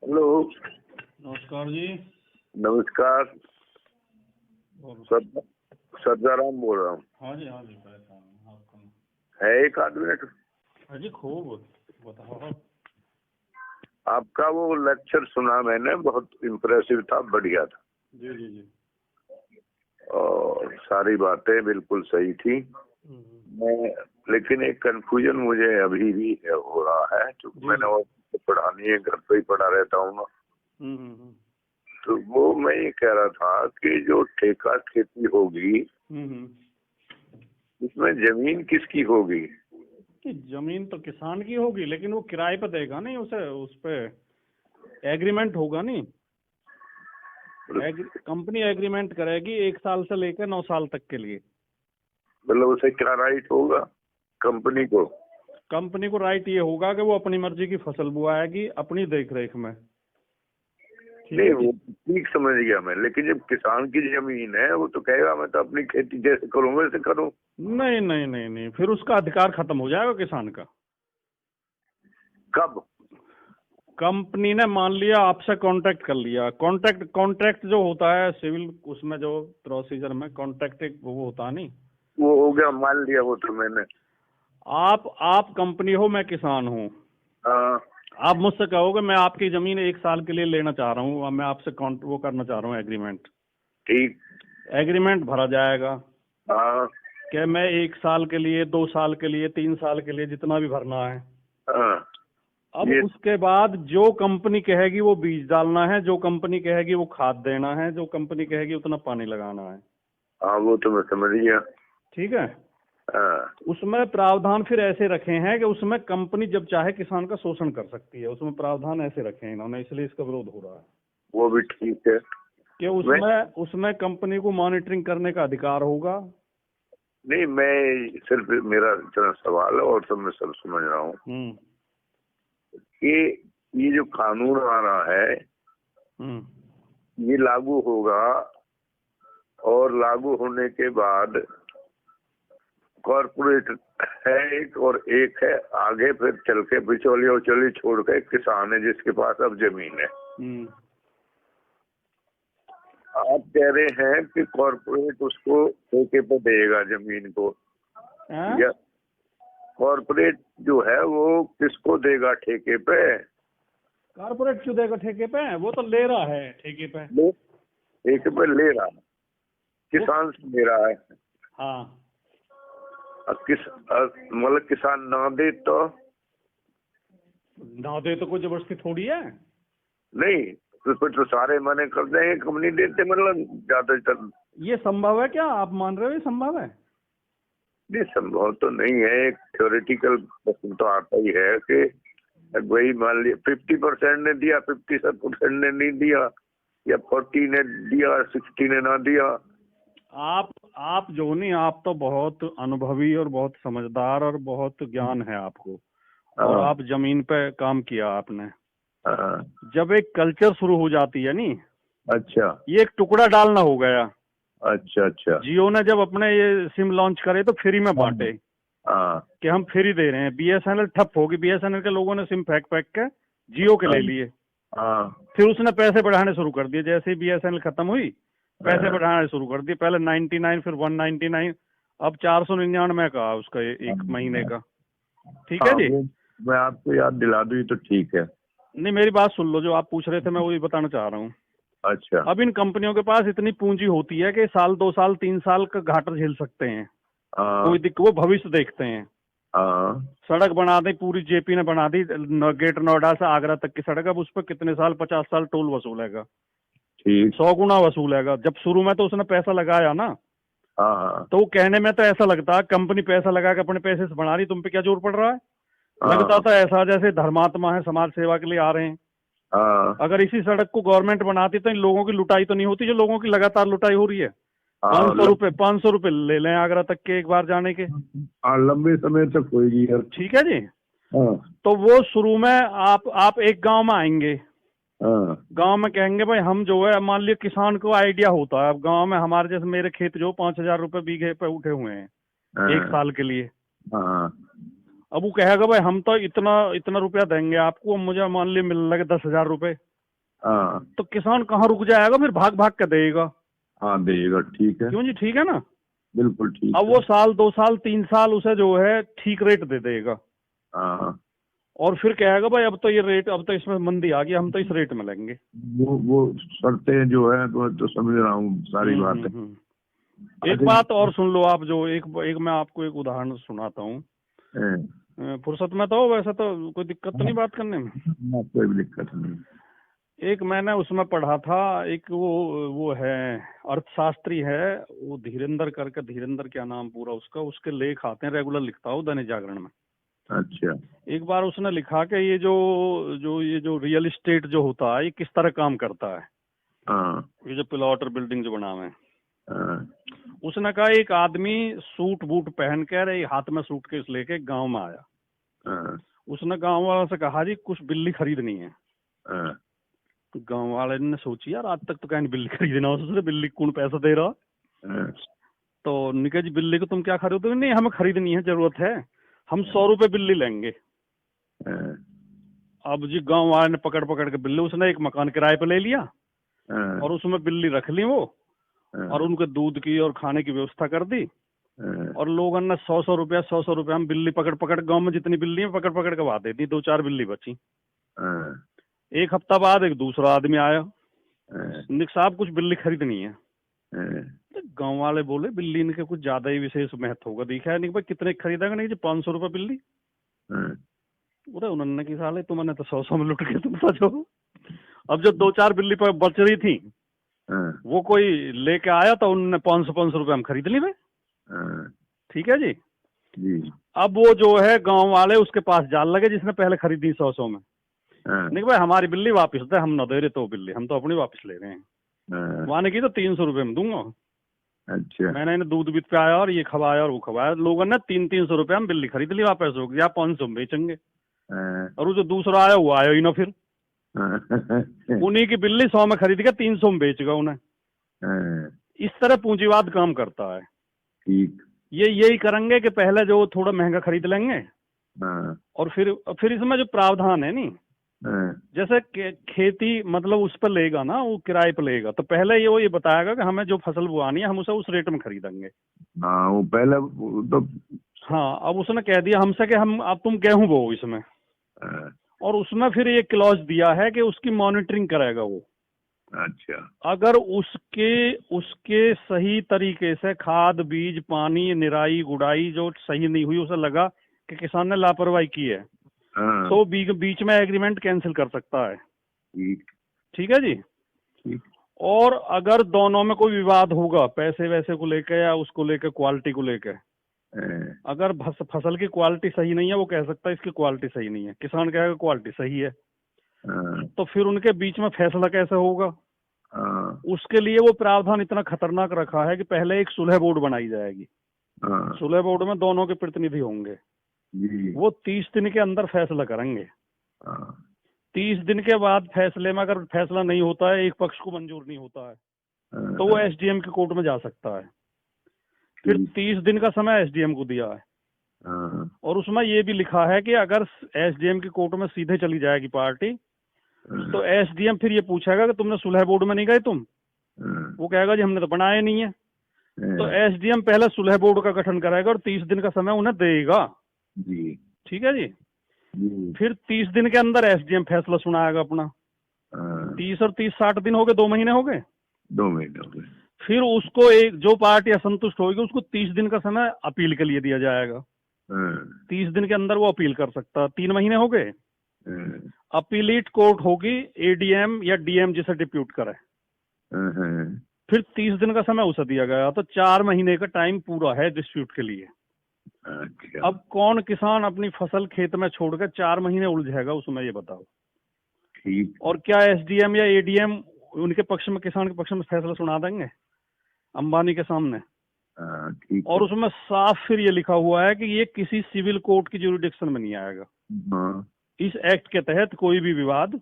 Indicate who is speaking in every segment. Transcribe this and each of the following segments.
Speaker 1: Hello.
Speaker 2: नमस्कार जी।
Speaker 1: नमस्कार।
Speaker 2: और
Speaker 1: सज्जाराम बोल रहा हूँ।
Speaker 2: हाँ जी पहचान आपका।
Speaker 1: है एक आदमी।
Speaker 2: हाँ जी खूब बताओ।
Speaker 1: आपका वो लेक्चर सुना मैंने, बहुत इम्प्रेसिव था, बढ़िया था।
Speaker 2: जी जी जी।
Speaker 1: और सारी बातें बिल्कुल सही थी। मैं लेकिन एक कंफ्यूजन मुझे अभी भी हो रहा है, क्योंकि मैंने वो पढ़ानी है, घर पे ही पढ़ा रहता हूँ ना। तो वो मैं ये कह रहा था कि जो ठेका खेती होगी उसमें जमीन किसकी होगी?
Speaker 2: कि जमीन तो किसान की होगी, लेकिन वो किराए पे देगा नहीं, उसे उस पे एग्रीमेंट होगा नहीं। कंपनी एग्रीमेंट करेगी 1 साल से लेकर 9 साल तक के लिए।
Speaker 1: मतलब उसे क्या राइट होगा कंपनी को?
Speaker 2: कंपनी को राइट ये होगा कि वो अपनी मर्जी की फसल बुआएगी अपनी देख रेख में।
Speaker 1: नहीं, वो ठीक समझ गया मैं, लेकिन जब किसान की जमीन है वो तो कहेगा मैं तो अपनी खेती जैसे करूँ वैसे करूँ।
Speaker 2: नहीं नहीं नहीं नहीं, फिर उसका अधिकार खत्म हो जाएगा किसान का।
Speaker 1: कब?
Speaker 2: कंपनी ने मान लिया आपसे कांटेक्ट कर लिया। कॉन्ट्रैक्ट जो होता है सिविल, उसमें जो प्रोसीजर में कॉन्ट्रैक्ट एक वो होता है नहीं।
Speaker 1: वो हो गया, मान लिया वो तो मैंने।
Speaker 2: आप कंपनी हो, मैं किसान हूँ।
Speaker 1: हाँ।
Speaker 2: आप मुझसे कहोगे मैं आपकी जमीन 1 साल के लिए लेना चाह रहा हूँ, मैं आपसे वो करना चाह रहा हूँ एग्रीमेंट।
Speaker 1: ठीक।
Speaker 2: एग्रीमेंट भरा जाएगा
Speaker 1: हाँ।
Speaker 2: कि मैं 1 साल के लिए, 2 साल के लिए, 3 साल के लिए, जितना भी भरना है।
Speaker 1: हाँ।
Speaker 2: अब उसके बाद जो कंपनी कहेगी वो बीज डालना है, जो कंपनी कहेगी वो खाद देना है, जो कंपनी कहेगी उतना पानी लगाना है।
Speaker 1: हाँ, वो तो मैं समझ गया।
Speaker 2: ठीक है।
Speaker 1: हाँ।
Speaker 2: उसमें प्रावधान फिर ऐसे रखे हैं कि उसमें कंपनी जब चाहे किसान का शोषण कर सकती है। उसमें प्रावधान ऐसे रखे हैं इन्होंने, इसलिए इसका विरोध हो रहा है।
Speaker 1: वो भी ठीक है
Speaker 2: कि उसमें कंपनी को मॉनिटरिंग करने का अधिकार होगा।
Speaker 1: नहीं, मैं सिर्फ मेरा इतना सवाल है और सब मैं सब समझ रहा हूँ कि ये जो कानून आ रहा है ये लागू होगा, और लागू होने के बाद कॉर्पोरेट है एक, और एक है आगे फिर चल के बिचौलिया उचौली छोड़ के किसान है जिसके पास अब जमीन है। आप कह रहे हैं कि कॉर्पोरेट उसको ठेके पे देगा जमीन को, या कॉर्पोरेट जो है वो किसको देगा ठेके पे?
Speaker 2: कॉर्पोरेट क्यों देगा ठेके पे? वो तो ले रहा है ठेके पे।
Speaker 1: ठेके पे ले रहा है, किसान से ले रहा है।
Speaker 2: हाँ।
Speaker 1: मतलब किसान ना दे तो
Speaker 2: कोई जबरदस्ती थोड़ी है।
Speaker 1: नहीं, फिर तो सारे मने कर देंगे, कंपनी देते, मतलब ज्यादातर। ये
Speaker 2: संभव है क्या? आप मान रहे हो ये संभव है?
Speaker 1: नहीं, संभव तो नहीं है। एक थ्योरेटिकल प्रश्न तो आता ही है कि वही मान लिया 50% ने दिया, 50% ने नहीं दिया, या 40 ने दिया, 60 ने ना दिया।
Speaker 2: आप जो नहीं, आप तो बहुत अनुभवी और बहुत समझदार और बहुत ज्ञान है आपको, और आप जमीन पे काम किया आपने। जब एक कल्चर शुरू हो जाती है नी।
Speaker 1: अच्छा।
Speaker 2: ये एक टुकड़ा डालना हो गया।
Speaker 1: अच्छा।
Speaker 2: जियो ने जब अपने ये सिम लॉन्च करे तो फ्री में बांटे कि हम फ्री दे रहे हैं। बीएसएनएल ठप होगी, बीएसएनएल के लोगों ने सिम फेंक के जियो के ले लिए। फिर उसने पैसे बढ़ाने शुरू कर दिए। जैसे ही बीएसएनएल खत्म हुई, पैसे बढ़ाने शुरू कर दिए। पहले 99, फिर 199, अब 499 का उसका एक महीने का। ठीक है जी।
Speaker 1: मैं आपको याद दिला दूं तो ठीक है।
Speaker 2: नहीं, मेरी बात सुन लो, जो आप पूछ रहे थे मैं वही बताना चाह रहा हूँ।
Speaker 1: अच्छा।
Speaker 2: अब इन कंपनियों के पास इतनी पूंजी होती है कि साल, 2 साल, 3 साल का घाटा झेल सकते हैं। कोई दिक्कत, वो भविष्य देखते हैं। सड़क बना दी, पूरी जेपी ने बना दी, ग्रेटर नोएडा से आगरा तक की सड़क। अब उस पर कितने साल, 50 साल टोल वसूलेगा? 100 गुना वसूलेगा। जब शुरू में तो उसने पैसा लगाया ना, तो कहने में तो ऐसा लगता है कंपनी पैसा लगा के अपने पैसे से बना रही, तुम पे क्या जोर पड़ रहा है। लगता था ऐसा जैसे धर्मात्मा है, समाज सेवा के लिए आ रहे हैं। अगर इसी सड़क को गवर्नमेंट बनाती तो इन लोगों की लुटाई तो नहीं होती जो लोगों की लगातार लुटाई हो रही है। 500 रुपए ले लें आगरा तक के एक बार जाने के।
Speaker 1: लंबे समय तक होगी यार।
Speaker 2: ठीक है जी। तो वो शुरू में आप एक गांव में आएंगे, गांव में कहेंगे भाई हम जो है, मान लिया किसान को आइडिया होता है, अब गांव में हमारे जैसे मेरे खेत जो 5000 रुपए बीघे पे उठे हुए हैं 1 साल के लिए। अब वो कहेगा भाई हम तो इतना रुपया देंगे आपको, मुझे मान लिया मिल लगे 10,000 रुपए।
Speaker 1: हाँ
Speaker 2: तो किसान कहाँ रुक जाएगा, फिर भाग भाग के देगा।
Speaker 1: हाँ देगा, ठीक है,
Speaker 2: क्यों जी, ठीक है ना।
Speaker 1: बिल्कुल ठीक
Speaker 2: अब
Speaker 1: है।
Speaker 2: वो साल 2 साल 3 साल उसे जो है ठीक रेट दे देगा,
Speaker 1: हाँ
Speaker 2: और फिर कहेगा भाई अब तो ये रेट, अब तो इसमें मंदी आ गई, हम तो इस रेट में लेंगे।
Speaker 1: वो शर्तें जो है तो समझ रहा हूँ सारी बातें।
Speaker 2: एक बात और सुन लो आप, जो एक मैं आपको एक उदाहरण सुनाता हूँ। फुर्सत में तो हो, वैसे तो कोई दिक्कत तो नहीं बात करने में?
Speaker 1: कोई भी दिक्कत नहीं।
Speaker 2: एक मैंने उसमें पढ़ा था, एक वो है अर्थशास्त्री है, वो धीरेंद्र करके, धीरेंद्र क्या नाम पूरा उसका, उसके लेख आते हैं, रेगुलर लिखता हूँ दैनिक जागरण में।
Speaker 1: अच्छा।
Speaker 2: एक बार उसने लिखा कि ये जो रियल एस्टेट जो होता है, ये किस तरह काम करता है।
Speaker 1: हाँ
Speaker 2: ये जो प्लॉट और बिल्डिंग जो बना हुए हैं,
Speaker 1: हाँ
Speaker 2: उसने कहा एक आदमी सूट बूट पहन कर, हाथ में सूटकेस लेके गांव में आया।
Speaker 1: हाँ
Speaker 2: उसने गांव वालों से कहा जी कुछ बिल्ली खरीदनी है।
Speaker 1: हाँ
Speaker 2: गांव वाले ने सोची यार आज तक तो कहीं बिल्ली खरीदना, उसने बिल्ली कौन पैसा दे रहा।
Speaker 1: हाँ
Speaker 2: तो निकल जी बिल्ली को तुम क्या खरीदोगे? नहीं हमें खरीदनी है, जरूरत है, हम 100 रुपए बिल्ली लेंगे।
Speaker 1: हाँ
Speaker 2: अब जी गांव वाले ने पकड़ पकड़ के बिल्ली, उसने एक मकान किराए पे ले लिया
Speaker 1: हाँ
Speaker 2: और उसमें बिल्ली रख ली वो,
Speaker 1: हाँ
Speaker 2: और उनके दूध की और खाने की व्यवस्था कर दी।
Speaker 1: हाँ
Speaker 2: और लोगों ने 100 रुपया 100 रुपया हम बिल्ली पकड़ पकड़, गांव में जितनी बिल्ली है पकड़ पकड़ के बात दे दी, 2-4 बिल्ली बची।
Speaker 1: हाँ
Speaker 2: एक हफ्ता बाद एक दूसरा आदमी आया,
Speaker 1: हाँ
Speaker 2: निक साहब कुछ बिल्ली खरीदनी है।
Speaker 1: हाँ
Speaker 2: तो गांव वाले बोले बिल्ली इनके कुछ ज्यादा ही विशेष महत्व होगा, देखा है नहीं भाई कितने खरीदेगा? नहीं जी 500 रुपये बिल्ली।
Speaker 1: हाँ
Speaker 2: बोले उन्होंने की साले तुमने तो 100 में लुट के तुम सचो। अब जो 2-4 बिल्ली पर बच रही थी,
Speaker 1: हाँ
Speaker 2: वो कोई लेके आया तो उन्होंने 500 रुपये हम खरीद ली भाई।
Speaker 1: हाँ
Speaker 2: ठीक है जी।
Speaker 1: जी।
Speaker 2: अब वो जो है गांव वाले उसके पास जाल लगे जिसने पहले खरीदी 100 में।
Speaker 1: हाँ
Speaker 2: नहीं भाई हमारी बिल्ली वापस दे, हम न दे रहे तो बिल्ली, हम तो अपनी वापस ले रहे हैं।
Speaker 1: हाँ
Speaker 2: माने की तो 300 रुपये में दूंगा।
Speaker 1: अच्छा।
Speaker 2: मैंने इन्हें दूध बीत पे आया और ये खवाया और वो खवाया, लोगों ने 300 रुपये हम बिल्ली खरीद ली, वापस हो गया 500 में बेचेंगे।
Speaker 1: हाँ
Speaker 2: और वो जो दूसरा आया वो आया ही ना, फिर उन्हीं की बिल्ली 100 में खरीद के 300 में बेच गया उन्हें।
Speaker 1: हाँ
Speaker 2: इस तरह पूंजीवाद काम करता है।
Speaker 1: ठीक।
Speaker 2: ये यही करेंगे कि पहले जो थोड़ा महंगा खरीद लेंगे,
Speaker 1: हाँ
Speaker 2: और फिर इसमें जो प्रावधान है नहीं,
Speaker 1: हाँ
Speaker 2: जैसे खेती मतलब उस पर लेगा ना, वो किराए पर लेगा, तो पहले ये बताएगा कि हमें जो फसल बुआनी है हम उसे उस रेट में खरीदेंगे।
Speaker 1: हाँ वो पहले तो।
Speaker 2: हाँ अब उसने कह दिया हमसे कि हम अब तुम गेहूं बो इसमें,
Speaker 1: हाँ,
Speaker 2: और उसमें फिर ये क्लॉज दिया है कि उसकी मॉनिटरिंग करेगा वो।
Speaker 1: अच्छा।
Speaker 2: अगर उसके सही तरीके से खाद बीज पानी निराई गुड़ाई जो सही नहीं हुई, उसे लगा कि किसान ने लापरवाही की है,
Speaker 1: हाँ
Speaker 2: तो बीच में एग्रीमेंट कैंसिल कर सकता है।
Speaker 1: ठीक।
Speaker 2: ठीक है जी।
Speaker 1: ठीक।
Speaker 2: और अगर दोनों में कोई विवाद होगा पैसे वैसे को लेकर या उसको लेकर क्वालिटी को लेकर,
Speaker 1: हाँ,
Speaker 2: अगर फसल की क्वालिटी सही नहीं है, वो कह सकता है इसकी क्वालिटी सही नहीं है, किसान कहेगा क्वालिटी सही है,
Speaker 1: हाँ,
Speaker 2: तो फिर उनके बीच में फैसला कैसे होगा?
Speaker 1: हाँ,
Speaker 2: उसके लिए वो प्रावधान इतना खतरनाक रखा है कि पहले एक सुलह बोर्ड बनाई जाएगी।
Speaker 1: हाँ,
Speaker 2: सुलह बोर्ड में दोनों के प्रतिनिधि होंगे,
Speaker 1: जी।
Speaker 2: वो 30 दिन के अंदर फैसला करेंगे।
Speaker 1: हाँ,
Speaker 2: 30 दिन के बाद फैसले में अगर फैसला नहीं होता है, एक पक्ष को मंजूर नहीं होता है, तो वो एसडीएम के कोर्ट में जा सकता है। फिर 30 दिन का समय एसडीएम को दिया है,
Speaker 1: हाँ,
Speaker 2: और उसमें ये भी लिखा है कि अगर एसडीएम के कोर्ट में सीधे चली जाएगी पार्टी, तो एसडीएम फिर ये पूछेगा कि तुमने सुलह बोर्ड में नहीं गए तुम? वो कहेगा जी हमने तो बनाया नहीं है। तो एसडीएम पहले सुलह बोर्ड का गठन करेगा और 30 दिन का समय उन्हें देगा
Speaker 1: जी।
Speaker 2: ठीक है जी। फिर 30 दिन के अंदर एसडीएम फैसला सुनाएगा अपना। 30 और 30 60 दिन हो गए, 2 महीने हो गए।
Speaker 1: 2 महीने हो गए।
Speaker 2: फिर उसको एक जो पार्टी असंतुष्ट होगी उसको 30 दिन का समय अपील के लिए दिया जाएगा। 30 दिन के अंदर वो अपील कर सकता है। 3 महीने हो गए। अपीलीट कोर्ट होगी, एडीएम या डीएम जिसे डिप्यूट करे। फिर 30 दिन का समय उसे दिया गया, तो 4 महीने का टाइम पूरा है डिस्प्यूट के लिए।
Speaker 1: अच्छा।
Speaker 2: अब कौन किसान अपनी फसल खेत में छोड़कर 4 महीने उलझेगा उसमें, ये बताओ।
Speaker 1: ठीक।
Speaker 2: और क्या एसडीएम या एडीएम उनके पक्ष में, किसान के पक्ष में फैसला सुना देंगे अंबानी के सामने?
Speaker 1: ठीक।
Speaker 2: और उसमें साफ फिर ये लिखा हुआ है कि ये किसी सिविल कोर्ट की ज्यूरिडिक्शन में नहीं आएगा। इस एक्ट के तहत कोई भी विवाद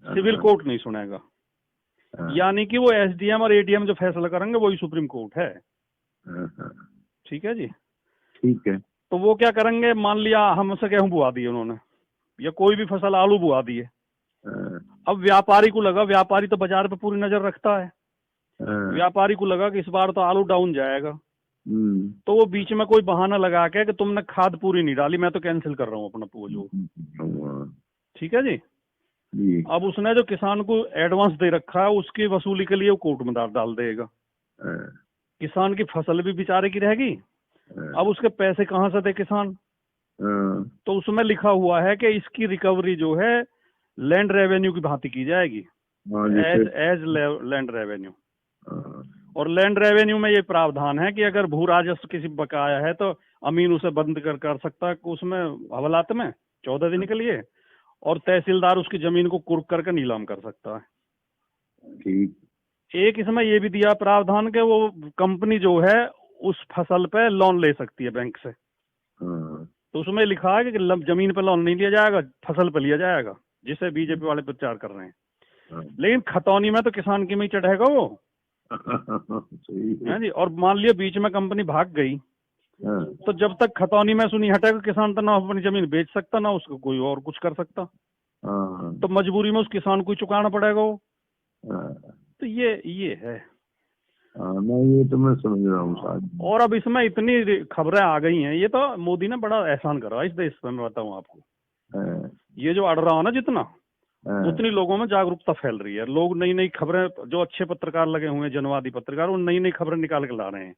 Speaker 2: सिविल कोर्ट नहीं सुनेगा। यानी कि वो एसडीएम और एडीएम जो फैसला करेंगे वही सुप्रीम कोर्ट है। ठीक है जी।
Speaker 1: ठीक है।
Speaker 2: तो वो क्या करेंगे, मान लिया हमसे गेहूं बुआ दिए उन्होंने, या कोई भी फसल आलू बुआ दिए, अब व्यापारी को लगा, व्यापारी तो बाजार पे पूरी नजर रखता है, व्यापारी को लगा कि इस बार तो आलू डाउन जाएगा, तो वो बीच में कोई बहाना लगा के कि तुमने खाद पूरी नहीं डाली, मैं तो कैंसिल कर रहा हूँ अपना वो जो, ठीक है जी। अब उसने जो किसान को एडवांस दे रखा है उसकी वसूली के लिए वो कोर्ट में डाल देगा, किसान की फसल भी बेचारे की रहेगी। अब उसके पैसे कहाँ से दे किसान? तो उसमें लिखा हुआ है कि इसकी रिकवरी जो है लैंड रेवेन्यू की भांति की जाएगी, एज लैंड रेवेन्यू। और लैंड रेवेन्यू में ये प्रावधान है कि अगर भू राजस्व किसी बकाया है तो अमीन उसे बंद कर सकता है उसमें हवालात में 14 दिन के लिए, और तहसीलदार उसकी जमीन को कुर्क करके नीलाम कर सकता है।
Speaker 1: ठीक। एक
Speaker 2: इसमें ये भी दिया प्रावधान कि वो कंपनी जो है उस फसल पे लोन ले सकती है बैंक से। तो उसमें लिखा है कि जमीन पे लोन नहीं लिया जाएगा, फसल पे लिया जाएगा, जिसे बीजेपी वाले प्रचार कर रहे हैं। लेकिन खतौनी में तो किसान की में चढ़ेगा वो है जी। और मान लिया बीच में कंपनी भाग गई, तो जब तक खतौनी में सुनी हटेगा किसान तो ना अपनी जमीन बेच सकता ना उसको कोई और कुछ कर सकता, तो मजबूरी में उस किसान को चुकाना पड़ेगा वो। तो ये है।
Speaker 1: मैं ये तो मैं समझ रहा हूँ।
Speaker 2: और अब इसमें इतनी खबरें आ गई हैं, ये तो मोदी ने बड़ा एहसान करा इस देश में, मैं बताऊँ आपको। ये जो अड़ रहा हो ना जितना, उतनी लोगों में जागरूकता फैल रही है। लोग नई नई खबरें, जो अच्छे पत्रकार लगे हुए हैं, जनवादी पत्रकार, वो नई नई खबरें निकाल के ला रहे हैं।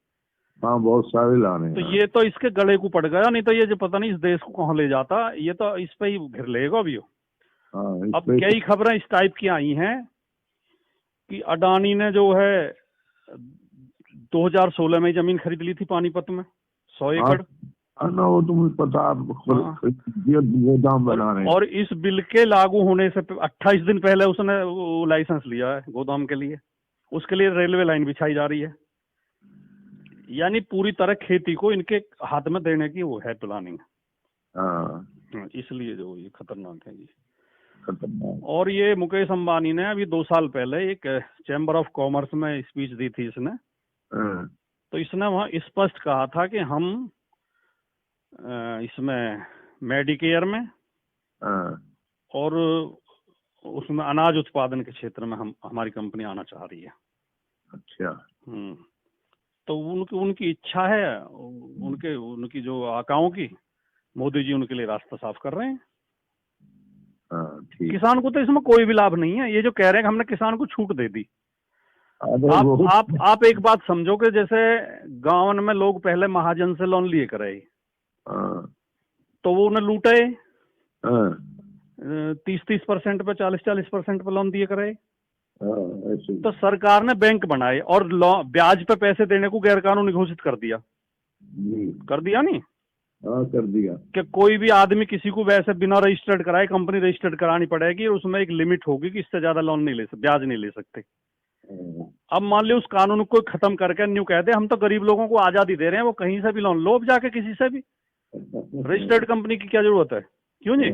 Speaker 1: हाँ, बहुत सारे ला रहे हैं।
Speaker 2: तो ये तो इसके गले को पड़ गया, नहीं तो ये जो पता नहीं इस देश को कहाँ ले जाता, ये तो इस पे ही घिर लेगा अभी। अब कई खबरें इस टाइप की आई हैं कि अडानी ने जो है 2016 में जमीन खरीद ली थी पानीपत में 100 एकड़।
Speaker 1: ना वो तुम्हें पता, गोदाम बना रहे हैं।
Speaker 2: और इस बिल के लागू होने से 28 दिन पहले उसने वो लाइसेंस लिया है गोदाम के लिए, उसके लिए रेलवे लाइन बिछाई जा रही है। यानी पूरी तरह खेती को इनके हाथ में देने की वो है प्लानिंग। इसलिए जो ये खतरनाक है जी, खतरनाक। और ये मुकेश अंबानी ने अभी 2 साल पहले एक चैम्बर ऑफ कॉमर्स में स्पीच दी थी इसने। तो इसने वहाँ स्पष्ट कहा था कि हम इसमें मेडिकेयर में और उसमें अनाज उत्पादन के क्षेत्र में हमारी कंपनी आना चाह रही है।
Speaker 1: अच्छा।
Speaker 2: तो उनकी इच्छा है, उनकी जो आकाओं की, मोदी जी उनके लिए रास्ता साफ कर रहे हैं। किसान को तो इसमें कोई भी लाभ नहीं है। ये जो कह रहे हैं कि हमने किसान को छूट दे दी, आप एक बात समझो कि जैसे गांव में लोग पहले महाजन से लोन लिए करे, तो वो उन्हें लूटे 30% पे 40% पे लोन दिए करे। तो सरकार ने बैंक बनाए और ब्याज पे पैसे देने को गैर कानूनी घोषित कर दिया नहीं?
Speaker 1: कर दिया
Speaker 2: कि कोई भी आदमी किसी को वैसे बिना रजिस्टर्ड कराए कंपनी रजिस्टर्ड करानी पड़ेगी, और उसमें एक लिमिट होगी कि इससे ज्यादा लोन नहीं ले सकते, ब्याज नहीं ले सकते। अब मान लो उस कानून को खत्म करके न्यू कहते हम तो गरीब लोगों को आजादी दे रहे हैं, वो कहीं से भी लोन लो, जाके किसी से भी, रजिस्टर्ड कंपनी की क्या जरूरत है, क्यों नहीं?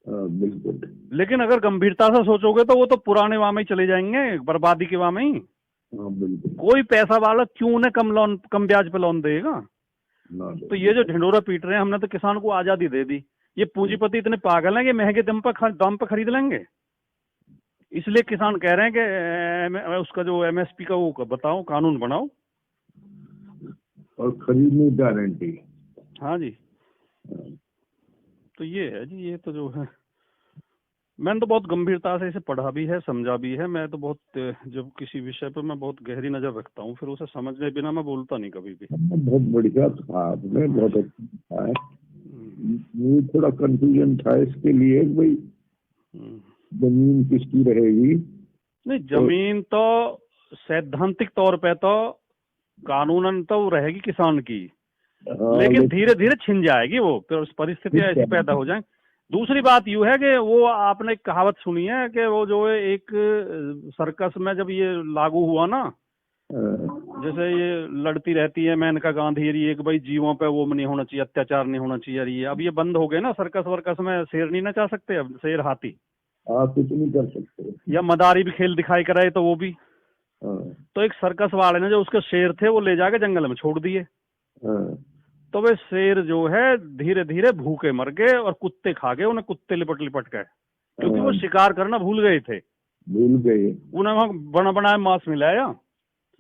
Speaker 1: बिल्कुल।
Speaker 2: लेकिन अगर गंभीरता से सोचोगे तो वो तो पुराने वाह में ही चले जाएंगे, बर्बादी के वाह में ही। कोई पैसा वाला क्यों उन्हें कम ब्याज पे लोन देगा? तो ये जो ढिंडोरा पीट रहे हैं, हमने तो किसान को आजादी दे दी। ये पूंजीपति इतने पागल हैं कि महंगे दाम पे खरीद लेंगे। इसलिए किसान कह रहे हैं कि उसका जो MSP का वो बताओ, कानून बनाओ
Speaker 1: और खरीदने की गारंटी।
Speaker 2: हाँ जी। तो ये है जी, ये तो जो है, मैंने तो बहुत गंभीरता से इसे पढ़ा भी है, समझा भी है। मैं तो बहुत, जब किसी विषय पर मैं बहुत गहरी नजर रखता हूँ, फिर उसे समझने बिना मैं बोलता नहीं कभी भी।
Speaker 1: बहुत बढ़िया था आपने, बहुत अच्छा है। मुझे थोड़ा कंफ्यूजन था इसके लिए, भाई जमीन किसकी रहेगी?
Speaker 2: नहीं, जमीन तो सैद्धांतिक तौर पे तो कानूनन तो रहेगी किसान की, लेकिन धीरे धीरे छिन जाएगी वो, फिर परिस्थितियां ऐसी पैदा हो जाएंगी। दूसरी बात यूं है कि वो आपने एक कहावत सुनी है कि वो जो है एक सर्कस में जब ये लागू हुआ ना, जैसे ये लड़ती रहती है मेनका गांधी, एक भाई जीवों पे वो नहीं होना चाहिए, अत्याचार नहीं होना चाहिए। ये अब ये बंद हो गए ना, सर्कस वर्कस में शेर नहीं नचा सकते अब, शेर हाथी
Speaker 1: कुछ नहीं कर सकते,
Speaker 2: या मदारी भी खेल दिखाई कराए तो वो भी। तो एक सर्कस वाले ने जो उसके शेर थे वो ले जाके जंगल में छोड़ दिए। तो वे शेर जो है धीरे धीरे भूखे मर गए और कुत्ते खा गए उन्हें, कुत्ते लिपट लिपट गए, क्योंकि वो शिकार करना भूल गए थे।
Speaker 1: भूल गए
Speaker 2: उन्हें बना बनाया मांस मिलाया,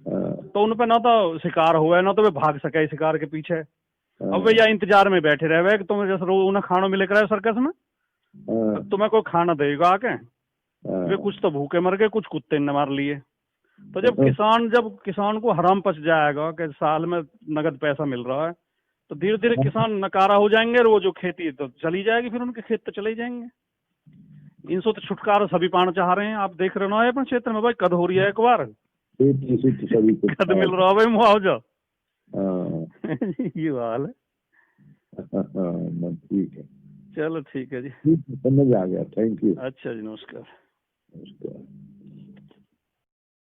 Speaker 2: तो उन पे ना तो शिकार हुआ है ना तो वे भाग सके शिकार के पीछे। अब वे या इंतजार में बैठे रहे कि तुम्हें जैसे रोज उन्हें खाना मिले कराए सर्कस में, तुम्हें कोई खाना देगा आके, वे कुछ तो भूखे मर गए, कुछ कुत्ते ने मार लिए। तो जब किसान को हराम पच जाएगा कि साल में नगद पैसा मिल रहा है, तो धीरे धीरे किसान नकारा हो जाएंगे और वो जो खेती तो चली जाएगी, फिर उनके खेत तो चले ही जाएंगे। इनसे तो छुटकारा सभी पाना चाह रहे हैं। आप देख रहे हो अपने क्षेत्र में भाई कद हो रही है, एक बार कद मिल रहा है भाई मुआवजा। ये हाल है।
Speaker 1: ठीक है,
Speaker 2: चलो ठीक है जी,
Speaker 1: समझ आ गया। Thank you.
Speaker 2: अच्छा जी, नमस्कार।
Speaker 1: नमस्कार।